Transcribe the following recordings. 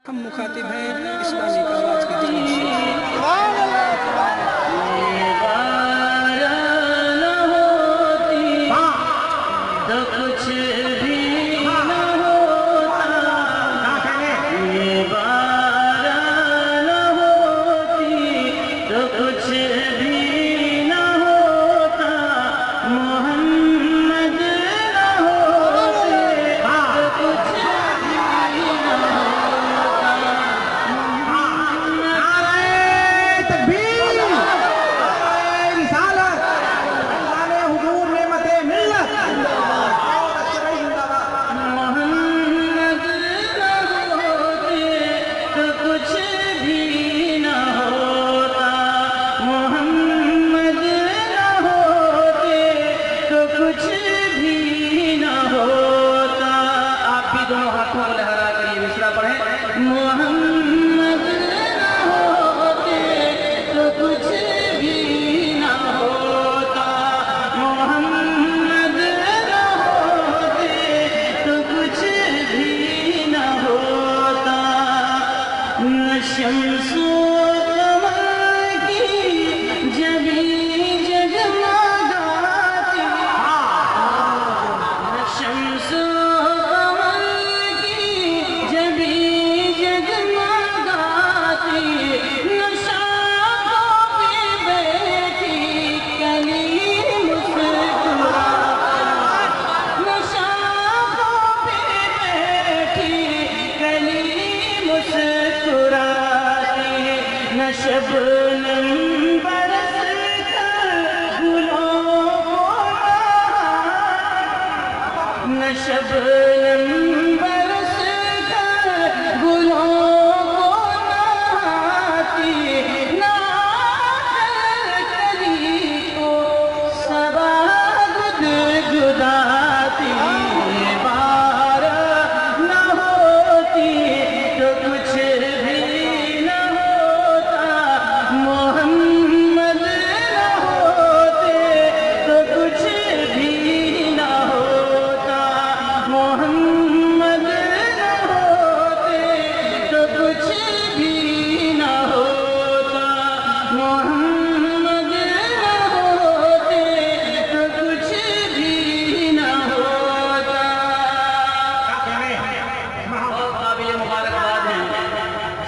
ہم مخاطب ہیں اسلامی آواز کی جانب سے۔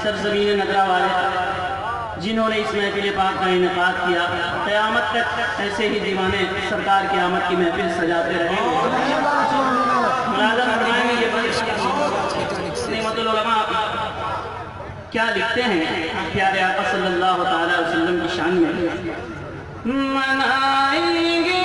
سرزمین نگرہ والے جنہوں نے اس محفل پاک کا انعقاد کیا، قیامت تک ایسے ہی دیوانے سرکار کی آمد کی محفل سجاتے رہیں گے۔ ملازم فرمائیں گے یہ نعمت العلماء کیا لکھتے ہیں پیارے آقا صلی اللہ علیہ وسلم کی شان میں؟ منائیں گے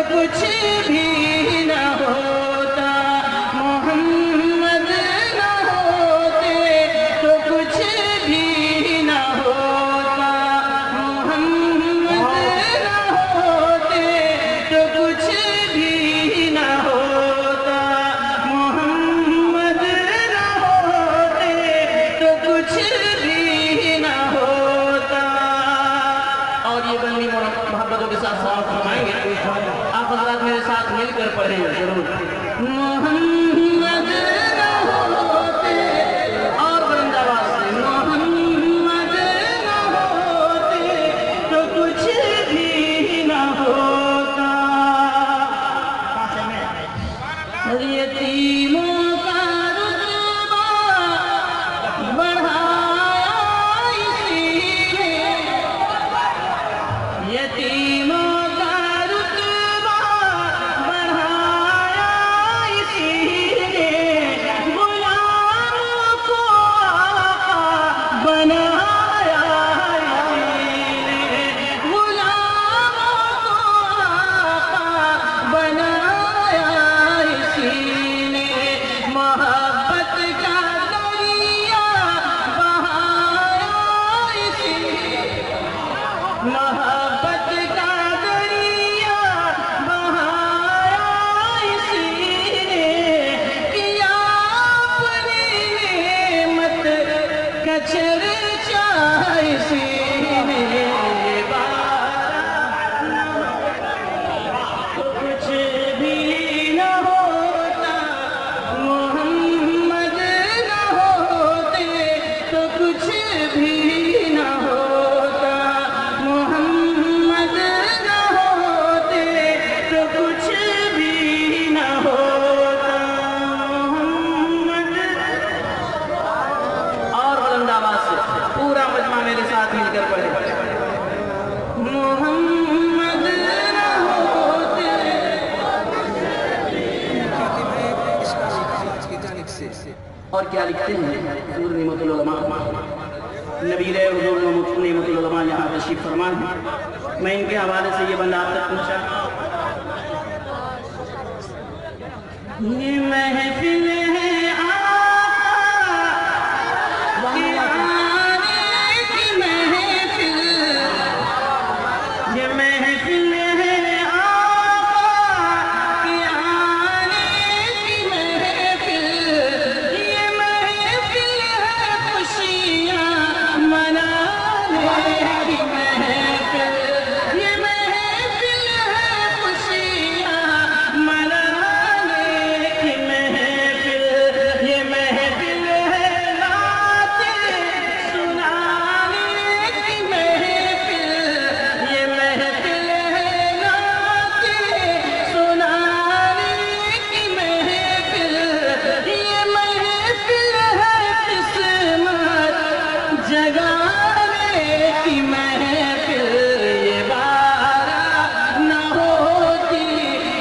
کچھ بھی نہ ہوتا محمد اور کیا لکھتے ہیں حضور نعمت العلماء نبی حضور نعمت العلماء یہاں تشریف فرما ہے. میں ان کے حوالے سے یہ بندہ آپ تک پہنچا. یہ محفل ہے آقا کی آنے کی محفل. یہ محفل ہے آقا کی آنے کی محفل. یہ محفل ہے خوشیاں منانے کی محفل. یہ محفل ہے خوشیاں منانے کی محفل. یہ محفل ہے نعتیں سنانے کی محفل. یہ محفل ہے نعتیں سنانے کی محفل. یہ محفل ہے قسمت جگانے کی محفل. یہ بارہ نہ ہوتی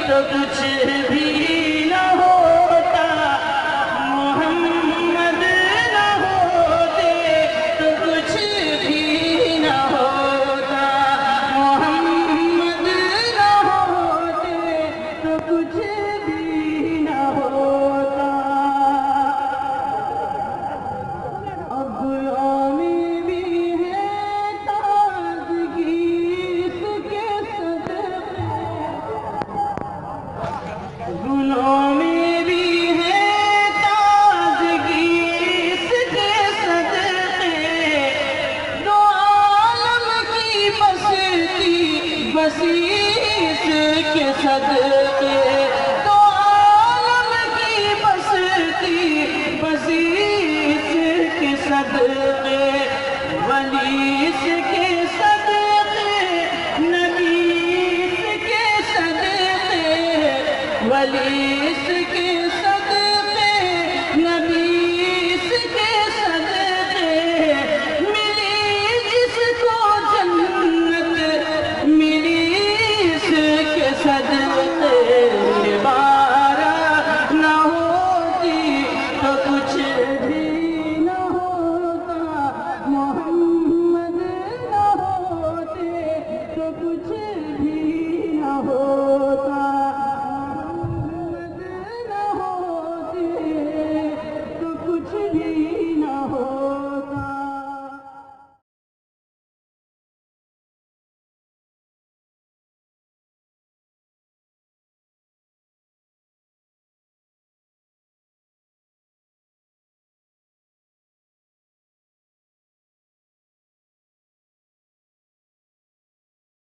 تو کچھ بھی نہ ہوتا. محمد نہ ہوتے تو کچھ بھی نہ ہوتا. محمد نہ ہوتے تو کچھ بھی نہ ہوتا. اب غلامی بھی ہے تازگی اس کے صدقے. غلامی بھی ہے تازگی اس کے صدقے. دو عالم کی بستی بسیس کے صدقے. دو عالم کی بستی بسیس کے صدقے. ولیس کے صدقے نبیس کے صدقے. ولی